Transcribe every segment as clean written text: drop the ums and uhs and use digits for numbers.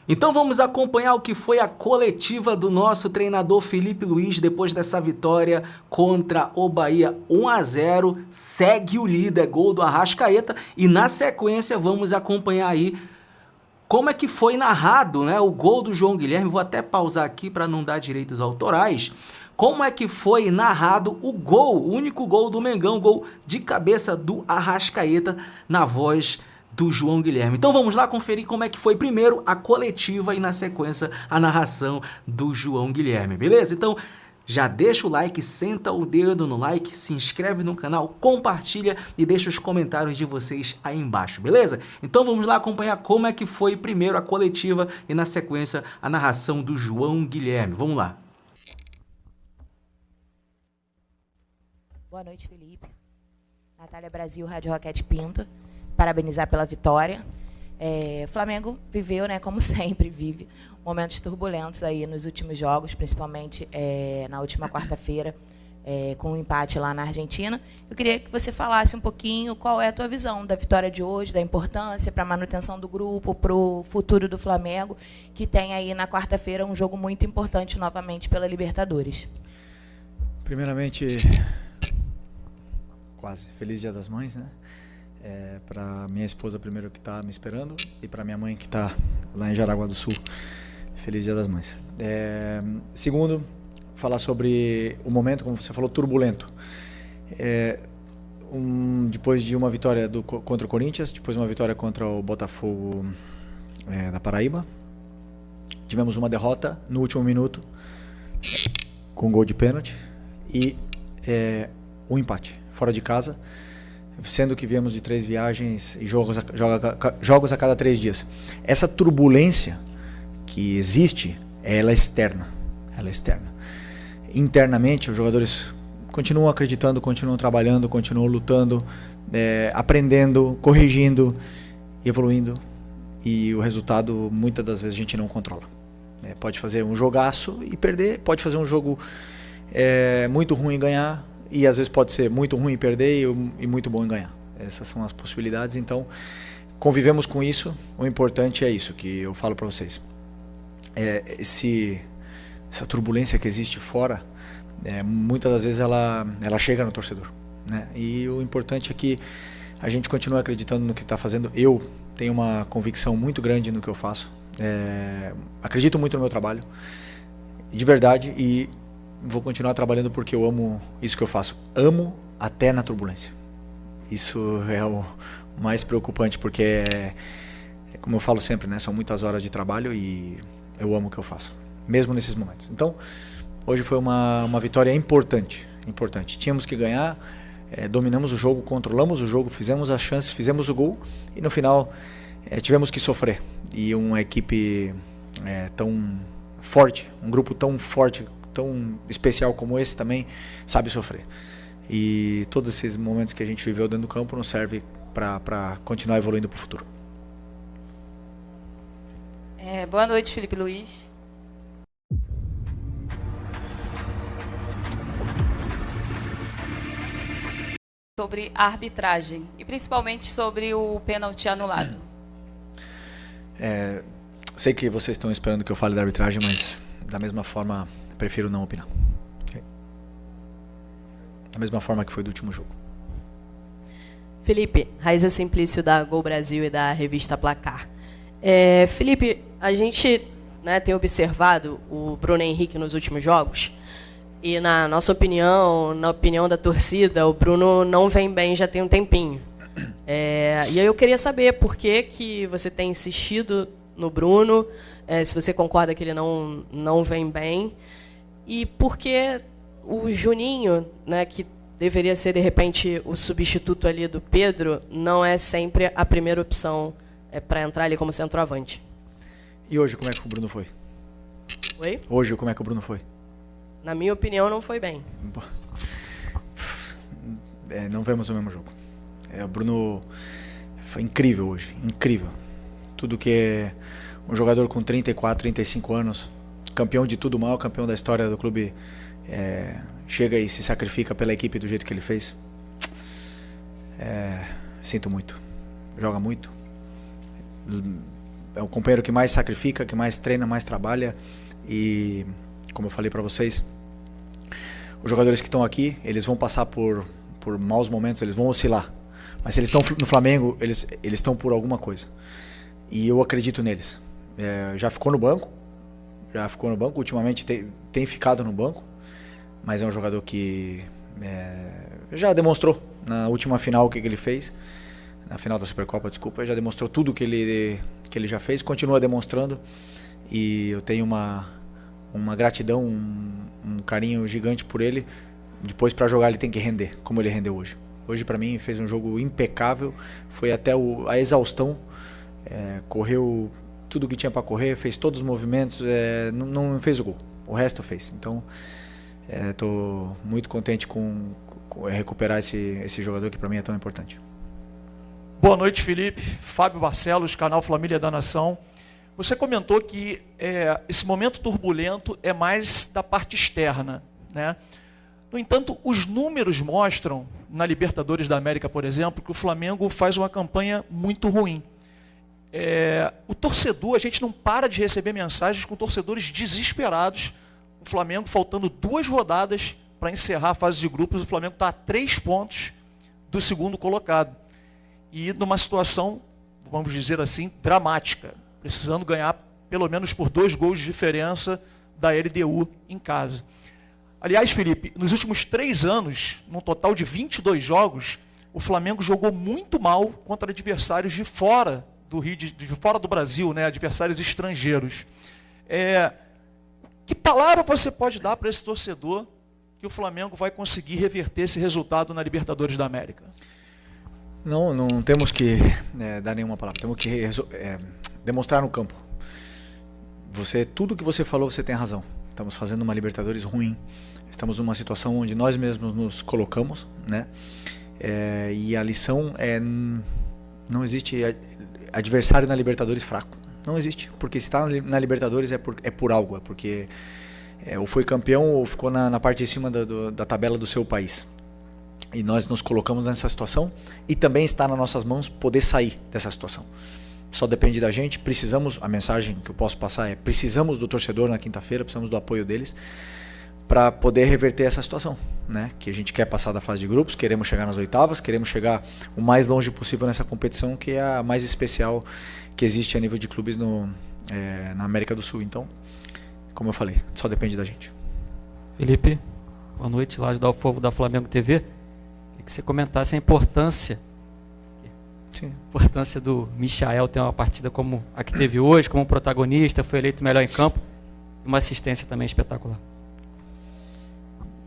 Então vamos acompanhar o que foi a coletiva do nosso treinador Felipe Luiz depois dessa vitória contra o Bahia 1-0, segue o líder, gol do Arrascaeta, e na sequência vamos acompanhar aí como é que foi narrado, né, o gol do João Guilherme. Vou até pausar aqui para não dar direitos autorais. Como é que foi narrado o gol, o único gol do Mengão, gol de cabeça do Arrascaeta na voz do João Guilherme. Então vamos lá conferir como é que foi primeiro a coletiva e na sequência a narração do João Guilherme, beleza? Então já deixa o like, senta o dedo no like, se inscreve no canal, compartilha e deixa os comentários de vocês aí embaixo, beleza? Então vamos lá acompanhar como é que foi primeiro a coletiva e na sequência a narração do João Guilherme. Vamos lá. Boa noite, Felipe. Natália Brasil, Rádio Roquete Pinto. Parabenizar pela vitória. O Flamengo viveu, né, como sempre vive, momentos turbulentos aí nos últimos jogos, principalmente na última quarta-feira, com um empate lá na Argentina. Eu queria que você falasse um pouquinho qual é a tua visão da vitória de hoje, da importância para a manutenção do grupo, para o futuro do Flamengo, que tem aí na quarta-feira um jogo muito importante novamente pela Libertadores. Primeiramente, quase feliz Dia das Mães, né? Para minha esposa primeiro, que está me esperando, e para minha mãe, que está lá em Jaraguá do Sul. Feliz Dia das Mães. Segundo, falar sobre o momento, como você falou, turbulento. Depois de uma vitória contra o Corinthians, depois de uma vitória contra o Botafogo da Paraíba, tivemos uma derrota no último minuto com gol de pênalti e um empate fora de casa, sendo que viemos de 3 viagens e jogos a cada 3 dias. Essa turbulência que existe, ela é externa. Internamente, os jogadores continuam acreditando, continuam trabalhando, continuam lutando, aprendendo, corrigindo, evoluindo, e o resultado, muitas das vezes, a gente não controla. Pode fazer um jogaço e perder, pode fazer um jogo muito ruim e ganhar, e às vezes pode ser muito ruim e perder e muito bom em ganhar. Essas são as possibilidades. Então convivemos com isso. O importante é isso que eu falo para vocês. Essa turbulência que existe fora, muitas das vezes ela chega no torcedor, né? E o importante é que a gente continue acreditando no que está fazendo. Eu tenho uma convicção muito grande no que eu faço. Acredito muito no meu trabalho, de verdade, e vou continuar trabalhando porque eu amo isso que eu faço. Amo até na turbulência. Isso é o mais preocupante, porque como eu falo sempre, né, são muitas horas de trabalho e eu amo o que eu faço, mesmo nesses momentos. Então, hoje foi uma vitória importante. Tínhamos que ganhar, dominamos o jogo, controlamos o jogo, fizemos as chances, fizemos o gol e no final tivemos que sofrer. E uma equipe tão forte, um grupo tão forte, tão especial como esse também sabe sofrer. E todos esses momentos que a gente viveu dentro do campo nos serve para continuar evoluindo para o futuro. Boa noite, Felipe Luiz. Sobre a arbitragem e principalmente sobre o pênalti anulado. Sei que vocês estão esperando que eu fale da arbitragem, mas da mesma forma prefiro não opinar. Okay? Da mesma forma que foi do último jogo. Felipe, Raíza Simplício da Gol Brasil e da revista Placar. Felipe, a gente, né, tem observado o Bruno Henrique nos últimos jogos e, na nossa opinião, na opinião da torcida, o Bruno não vem bem já tem um tempinho. E aí eu queria saber por que você tem insistido no Bruno, se você concorda que ele não vem bem, e por que o Juninho, né, que deveria ser, de repente, o substituto ali do Pedro, não é sempre a primeira opção para entrar ali como centroavante. E hoje, como é que o Bruno foi? Oi? Hoje, como é que o Bruno foi? Na minha opinião, não foi bem. Não vemos o mesmo jogo. O Bruno foi incrível hoje, incrível. Tudo que é um jogador com 34, 35 anos, campeão de tudo, o maior campeão da história do clube, chega e se sacrifica pela equipe do jeito que ele fez. Sinto muito. Joga muito. o companheiro que mais sacrifica, que mais treina, mais trabalha. E, como eu falei para vocês, os jogadores que estão aqui, eles vão passar por maus momentos, eles vão oscilar. Mas se eles estão no Flamengo, eles estão por alguma coisa. E eu acredito neles. Já ficou no banco, ultimamente tem ficado no banco, mas é um jogador que já demonstrou na última final o que ele fez, na final da Supercopa, desculpa, já demonstrou tudo que ele já fez, continua demonstrando, e eu tenho uma gratidão, um carinho gigante por ele. Depois, para jogar, ele tem que render, como ele rendeu hoje. Hoje, para mim, fez um jogo impecável, foi até a exaustão, correu tudo que tinha para correr, fez todos os movimentos, não fez o gol, o resto fez. Então, estou muito contente com recuperar esse jogador que para mim é tão importante. Boa noite, Felipe. Fábio Barcelos, canal Família da Nação. Você comentou que esse momento turbulento é mais da parte externa, né? No entanto, os números mostram, na Libertadores da América, por exemplo, que o Flamengo faz uma campanha muito ruim. O torcedor, a gente não para de receber mensagens com torcedores desesperados. O Flamengo, faltando 2 rodadas para encerrar a fase de grupos, o Flamengo está a 3 pontos do segundo colocado. E numa situação, vamos dizer assim, dramática, precisando ganhar pelo menos por 2 gols de diferença da LDU em casa. Aliás, Felipe, nos últimos 3 anos, num total de 22 jogos, o Flamengo jogou muito mal contra adversários de fora do Rio, de fora do Brasil, né? Adversários estrangeiros. Que palavra você pode dar para esse torcedor que o Flamengo vai conseguir reverter esse resultado na Libertadores da América? Não temos que dar nenhuma palavra, temos que demonstrar no campo. Tudo que você falou, você tem razão. Estamos fazendo uma Libertadores ruim, estamos numa situação onde nós mesmos nos colocamos, né? E a lição não existe adversário na Libertadores fraco, não existe, porque se está na Libertadores é por algo, é porque ou foi campeão ou ficou na parte de cima da tabela do seu país. E nós nos colocamos nessa situação e também está nas nossas mãos poder sair dessa situação. Só depende da gente, a mensagem que eu posso passar precisamos do torcedor na quinta-feira, precisamos do apoio deles para poder reverter essa situação, né? Que a gente quer passar da fase de grupos, queremos chegar nas oitavas, queremos chegar o mais longe possível nessa competição, que é a mais especial que existe a nível de clubes na América do Sul. Então, como eu falei, só depende da gente. Felipe, boa noite, lá do Fogo da Flamengo TV. Queria que você comentasse a importância do Michael ter uma partida como a que teve hoje, como protagonista, foi eleito melhor em campo, e uma assistência também espetacular.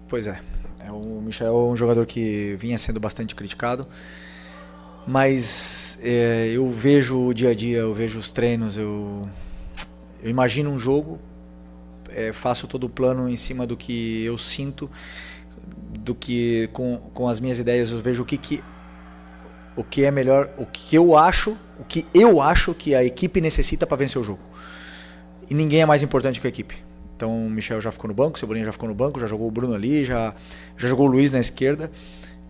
Pois o Michael é um jogador que vinha sendo bastante criticado, mas eu vejo o dia a dia, eu vejo os treinos, eu imagino um jogo, faço todo o plano em cima do que eu sinto, do que com as minhas ideias eu vejo o que é melhor, o que eu acho que a equipe necessita para vencer o jogo. E ninguém é mais importante que a equipe. Então o Michel já ficou no banco, o Cebolinha já ficou no banco, já jogou o Bruno ali, já jogou o Luiz na esquerda.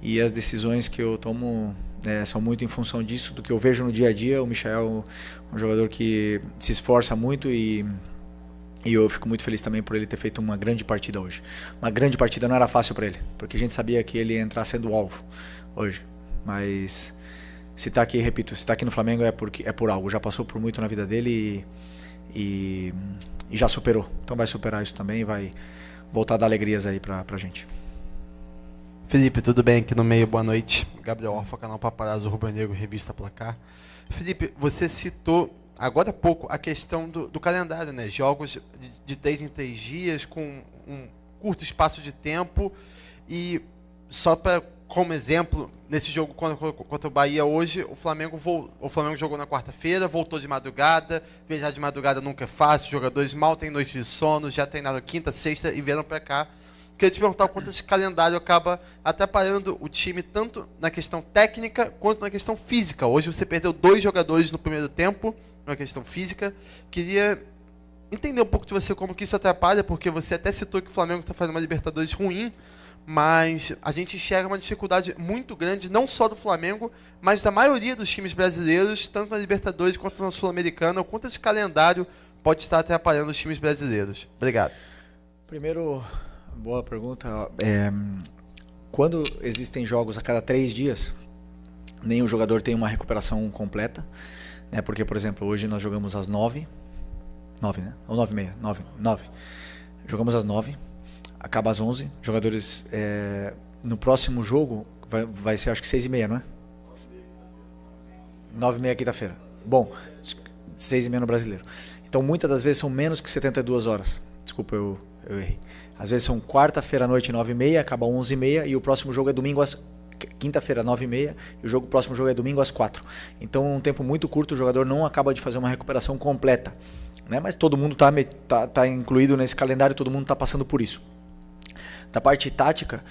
E as decisões que eu tomo são muito em função disso, do que eu vejo no dia a dia. O Michel é um jogador que se esforça muito e eu fico muito feliz também por ele ter feito uma grande partida hoje. Uma grande partida não era fácil para ele, porque a gente sabia que ele ia entrar sendo o alvo hoje. Mas se está aqui, repito, se está aqui no Flamengo é por algo. Já passou por muito na vida dele e já superou. Então vai superar isso também e vai voltar a dar alegrias aí pra gente. Felipe, tudo bem? Aqui no meio, boa noite. Gabriel Orfa, canal Paparazzo Rubro Negro, Revista Placar. Felipe, você citou agora há pouco a questão do calendário, né? Jogos de 3 em 3 dias, com um curto espaço de tempo. E só como exemplo, nesse jogo contra o Bahia hoje, o Flamengo jogou na quarta-feira, voltou de madrugada. Viajar de madrugada nunca é fácil, os jogadores mal têm noite de sono, já treinaram quinta, sexta e vieram para cá. Queria te perguntar o quanto esse calendário acaba atrapalhando o time, tanto na questão técnica quanto na questão física. Hoje você perdeu 2 jogadores no primeiro tempo, na questão física. Queria entender um pouco de você como que isso atrapalha, porque você até citou que o Flamengo está fazendo uma Libertadores ruim, mas a gente enxerga uma dificuldade muito grande, não só do Flamengo, mas da maioria dos times brasileiros, tanto na Libertadores quanto na Sul-Americana. O quanto esse calendário pode estar atrapalhando os times brasileiros? Obrigado. Primeiro, boa pergunta. Quando existem jogos a cada 3 dias, nenhum jogador tem uma recuperação completa, né? Porque, por exemplo, hoje nós jogamos às 9, né? Ou 9h30, 9. Jogamos às 9, acaba às 11. Jogadores, no próximo jogo, vai ser acho que 6h30, não é? 9h30 quinta-feira. Bom, 6h30 no Brasileiro. Então, muitas das vezes são menos que 72 horas. Desculpa, eu errei. Às vezes são quarta-feira à noite, 9h30, acaba 11h30, e o próximo jogo é domingo quinta-feira, 9h30, e o próximo jogo é domingo às 4. Então, é um tempo muito curto, o jogador não acaba de fazer uma recuperação completa, né? Mas todo mundo tá incluído nesse calendário, todo mundo está passando por isso. Da parte tática,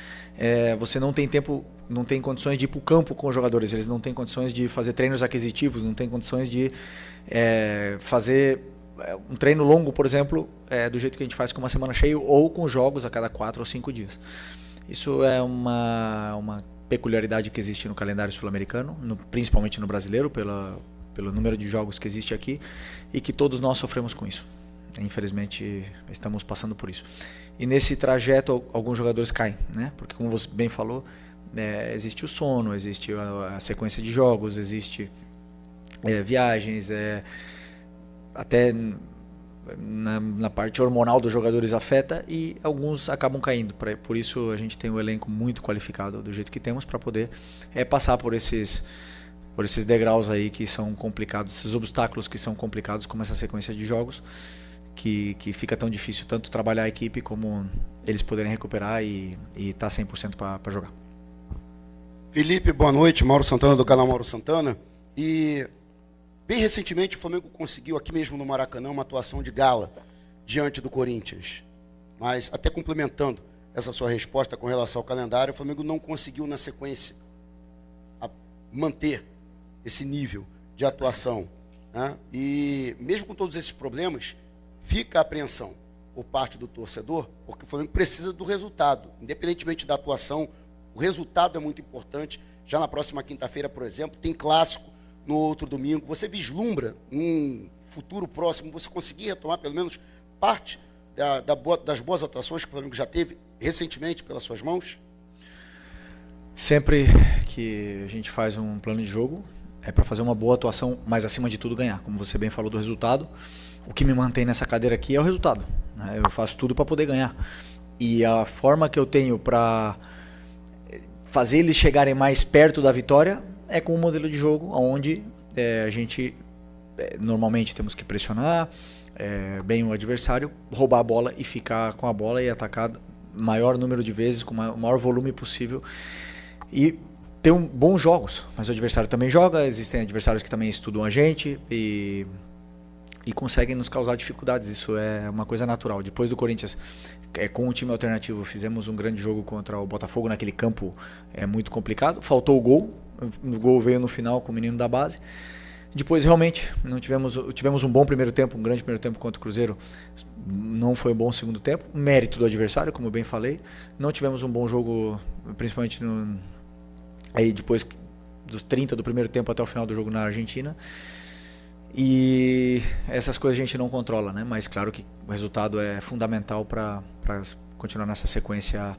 você não tem tempo, não tem condições de ir para o campo com os jogadores, eles não têm condições de fazer treinos aquisitivos, não tem condições de fazer um treino longo, por exemplo, do jeito que a gente faz com uma semana cheia ou com jogos a cada 4 ou 5 dias. Isso é uma peculiaridade que existe no calendário sul-americano, principalmente no brasileiro, pelo número de jogos que existe aqui, e que todos nós sofremos com isso. Infelizmente, estamos passando por isso. E nesse trajeto, alguns jogadores caem, né? Porque, como você bem falou, existe o sono, existe a sequência de jogos, existe viagens, até na parte hormonal dos jogadores afeta, e alguns acabam caindo. Por isso a gente tem um elenco muito qualificado do jeito que temos para poder passar por esses degraus aí que são complicados, esses obstáculos que são complicados, como essa sequência de jogos, que fica tão difícil tanto trabalhar a equipe como eles poderem recuperar e estar 100% para jogar. Felipe, boa noite. Mauro Santana, do canal Mauro Santana. E bem recentemente o Flamengo conseguiu aqui mesmo no Maracanã uma atuação de gala diante do Corinthians. Mas até complementando essa sua resposta com relação ao calendário, o Flamengo não conseguiu na sequência manter esse nível de atuação, né? E mesmo com todos esses problemas, fica a apreensão por parte do torcedor, porque o Flamengo precisa do resultado, independentemente da atuação. O resultado é muito importante. Já na próxima quinta-feira, por exemplo, tem clássico. No outro domingo, você vislumbra um futuro próximo, você conseguir retomar pelo menos parte das boas atuações que o Flamengo já teve recentemente pelas suas mãos? Sempre que a gente faz um plano de jogo, é para fazer uma boa atuação, mas acima de tudo ganhar. Como você bem falou do resultado, o que me mantém nessa cadeira aqui é o resultado, né? Eu faço tudo para poder ganhar. E a forma que eu tenho para fazer eles chegarem mais perto da vitória é com um modelo de jogo onde a gente normalmente temos que pressionar bem o adversário, roubar a bola e ficar com a bola e atacar o maior número de vezes, com o maior volume possível, e ter bons jogos. Mas o adversário também joga, existem adversários que também estudam a gente e conseguem nos causar dificuldades. Isso é uma coisa natural. Depois do Corinthians, com um time alternativo, fizemos um grande jogo contra o Botafogo naquele campo muito complicado. Faltou o gol. O gol veio no final com o menino da base. Depois, realmente, não tivemos um bom primeiro tempo, um grande primeiro tempo contra o Cruzeiro. Não foi um bom segundo tempo. Mérito do adversário, como eu bem falei. Não tivemos um bom jogo, principalmente aí depois dos 30 do primeiro tempo até o final do jogo na Argentina. E essas coisas a gente não controla, né? Mas claro que o resultado é fundamental para continuar nessa sequência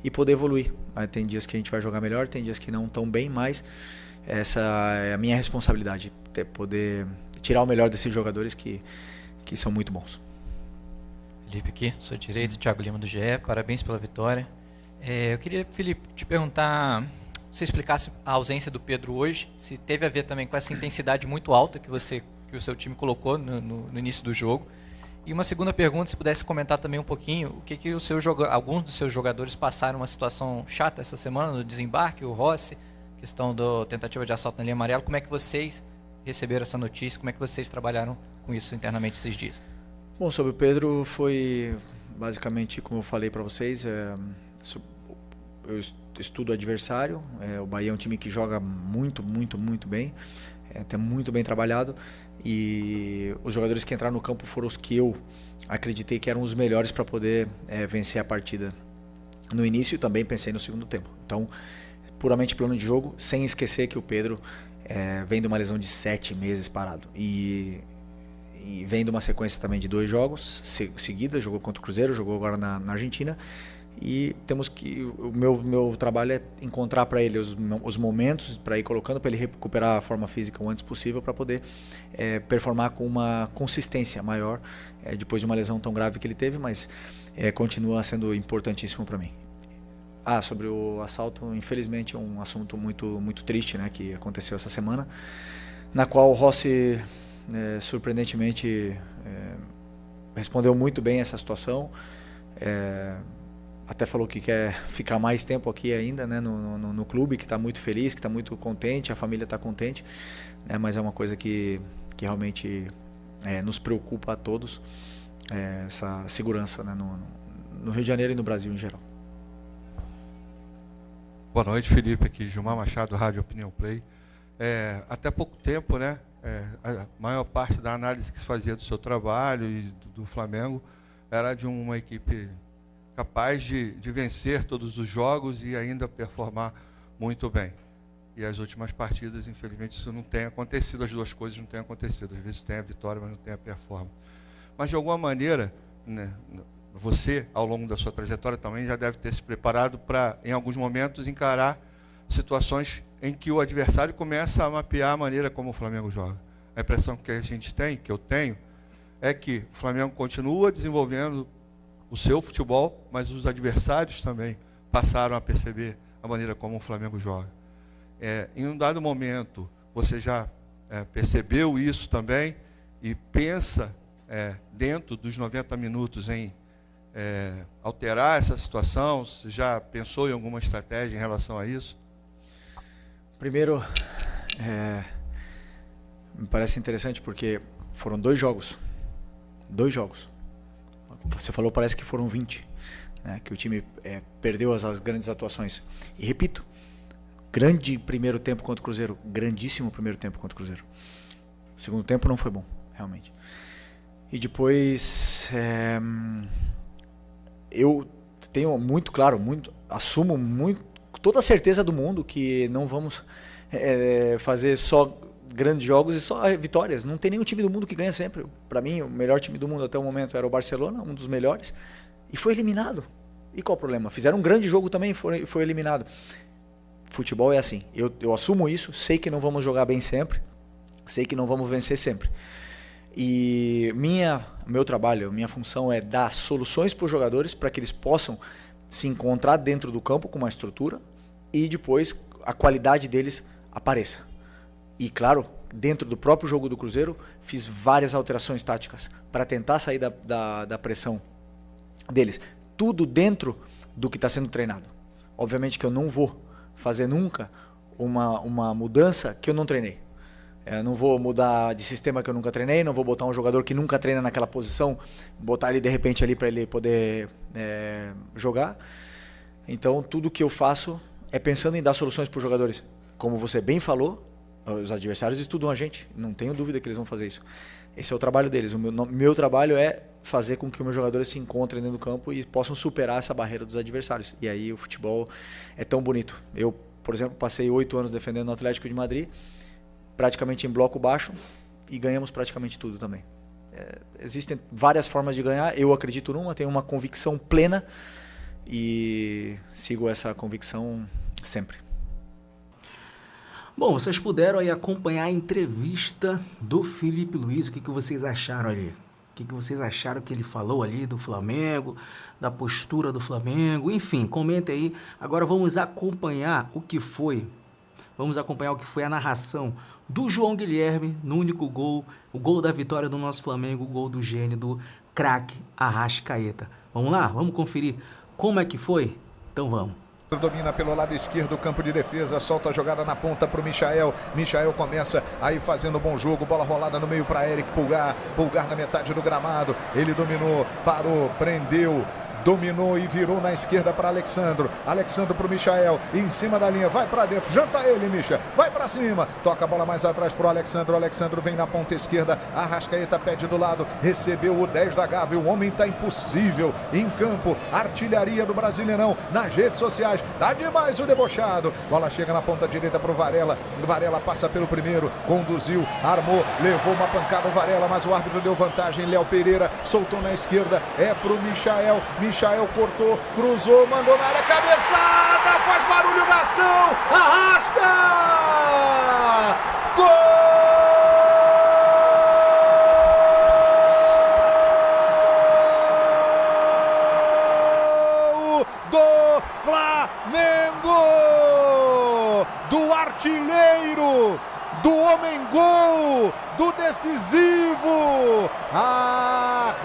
e poder evoluir. Tem dias que a gente vai jogar melhor, tem dias que não tão bem, mas essa é a minha responsabilidade, poder tirar o melhor desses jogadores que são muito bons. Felipe aqui, sou direito, Thiago Lima do GE, parabéns pela vitória. Eu queria, Felipe, te perguntar, se você explicasse a ausência do Pedro hoje, se teve a ver também com essa intensidade muito alta que o seu time colocou no início do jogo. E uma segunda pergunta, se pudesse comentar também um pouquinho, o que alguns dos seus jogadores passaram uma situação chata essa semana no desembarque, o Rossi, questão da tentativa de assalto na linha amarela. Como é que vocês receberam essa notícia? Como é que vocês trabalharam com isso internamente esses dias? Bom, sobre o Pedro, foi basicamente, como eu falei para vocês, eu estudo o adversário. O Bahia é um time que joga muito, muito, muito bem, até muito bem trabalhado, e os jogadores que entraram no campo foram os que eu acreditei que eram os melhores para poder vencer a partida no início e também pensei no segundo tempo. Então, puramente plano de jogo, sem esquecer que o Pedro vem de uma lesão de 7 meses parado. E vem de uma sequência também de 2 jogos seguidas, jogou contra o Cruzeiro, jogou agora na Argentina. E temos que, o meu trabalho é encontrar para ele os momentos para ir colocando, para ele recuperar a forma física o antes possível, para poder performar com uma consistência maior depois de uma lesão tão grave que ele teve, mas continua sendo importantíssimo para mim. Sobre o assalto, infelizmente é um assunto muito triste, né, que aconteceu essa semana, na qual o Rossi surpreendentemente respondeu muito bem essa situação. Até falou que quer ficar mais tempo aqui ainda, né, no clube, que está muito feliz, que está muito contente, a família está contente, né, mas é uma coisa que realmente nos preocupa a todos, essa segurança, né, no Rio de Janeiro e no Brasil em geral. Boa noite, Felipe, aqui Gilmar Machado, Rádio Opinião Play. Até pouco tempo, né, a maior parte da análise que se fazia do seu trabalho e do Flamengo era de uma equipe capaz de vencer todos os jogos e ainda performar muito bem. E as últimas partidas, infelizmente, isso não tem acontecido, as duas coisas não têm acontecido. Às vezes tem a vitória, mas não tem a performance. Mas, de alguma maneira, né, você, ao longo da sua trajetória, também já deve ter se preparado para, em alguns momentos, encarar situações em que o adversário começa a mapear a maneira como o Flamengo joga. A impressão que a gente tem, que eu tenho, é que o Flamengo continua desenvolvendo o seu futebol, mas os adversários também passaram a perceber a maneira como o Flamengo joga. Em um dado momento, você já percebeu isso também e pensa, dentro dos 90 minutos, em alterar essa situação? Você já pensou em alguma estratégia em relação a isso? Primeiro, me parece interessante porque foram 2 jogos. 2 jogos. Você falou, parece que foram 20, né, que o time perdeu as grandes atuações. E repito, grande primeiro tempo contra o Cruzeiro, grandíssimo primeiro tempo contra o Cruzeiro. O segundo tempo não foi bom, realmente. E depois, eu tenho muito claro, assumo toda a certeza do mundo que não vamos fazer só grandes jogos e só vitórias. Não tem nenhum time do mundo que ganha sempre. Para mim, o melhor time do mundo até o momento era o Barcelona, um dos melhores, e foi eliminado. E qual o problema? Fizeram um grande jogo também e foi eliminado. Futebol é assim. Eu assumo isso, sei que não vamos jogar bem sempre, sei que não vamos vencer sempre. E meu trabalho, minha função é dar soluções para os jogadores para que eles possam se encontrar dentro do campo com uma estrutura e depois a qualidade deles apareça. E claro, dentro do próprio jogo do Cruzeiro, fiz várias alterações táticas para tentar sair da pressão deles. Tudo dentro do que está sendo treinado. Obviamente que eu não vou fazer nunca uma mudança que eu não treinei. Eu não vou mudar de sistema que eu nunca treinei, não vou botar um jogador que nunca treina naquela posição, botar ele de repente ali para ele poder jogar. Então tudo que eu faço é pensando em dar soluções para os jogadores. Como você bem falou, os adversários estudam a gente, não tenho dúvida que eles vão fazer isso. Esse é o trabalho deles. O meu trabalho é fazer com que os meus jogadores se encontrem dentro do campo e possam superar essa barreira dos adversários. E aí o futebol é tão bonito. Eu, por exemplo, passei 8 anos defendendo o Atlético de Madrid, praticamente em bloco baixo, e ganhamos praticamente tudo também. Existem várias formas de ganhar, eu acredito numa, tenho uma convicção plena e sigo essa convicção sempre. Bom, vocês puderam aí acompanhar a entrevista do Filipe Luiz. O que vocês acharam ali? O que vocês acharam que ele falou ali do Flamengo, da postura do Flamengo? Enfim, comentem aí. Agora vamos acompanhar o que foi. Vamos acompanhar o que foi a narração do João Guilherme no único gol, o gol da vitória do nosso Flamengo, o gol do gênio, do craque Arrascaeta. Vamos lá? Vamos conferir como é que foi? Então vamos. Domina pelo lado esquerdo do campo de defesa, solta a jogada na ponta para o Michael. Michael começa aí fazendo bom jogo, bola rolada no meio para Eric Pulgar. Pulgar na metade do gramado, ele dominou, parou, prendeu. dominou e virou na esquerda para Alexandro. Alexandro para o Michael, em cima da linha, vai para dentro, janta ele, Micha, vai para cima, toca a bola mais atrás para o Alexandro. Alexandro vem na ponta esquerda, Arrascaeta pede do lado, recebeu o 10 da Gávea. O homem tá impossível em campo, artilharia do Brasileirão nas redes sociais, tá demais o debochado. Bola chega na ponta direita para o Varela. Varela passa pelo primeiro, conduziu, armou, levou uma pancada o Varela, mas o árbitro deu vantagem. Léo Pereira soltou na esquerda, é pro Michael. Michael cortou, cruzou, mandou na área, cabeçada, faz barulho na ação, Arrasca! Gol do Flamengo! Do artilheiro, do homem-gol, do decisivo, Arrascaeta,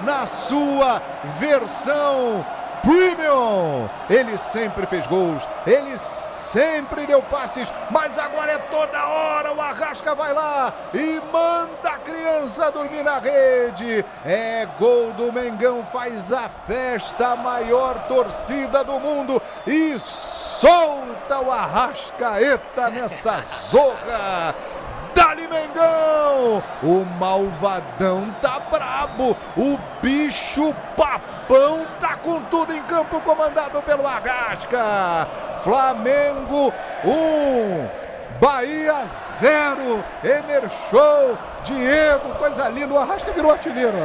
na sua versão premium. Ele sempre fez gols, ele sempre deu passes, mas agora é toda hora o Arrasca vai lá e manda a criança dormir na rede. É gol do Mengão, faz a festa, a maior torcida do mundo e solta o Arrascaeta nessa zorra. Dali Mengão, o malvadão tá brabo, o bicho papão tá com tudo em campo, comandado pelo Arrasca. Flamengo 1, Bahia 0, Emer Show, Diego, coisa linda, o Arrasca virou artilheiro.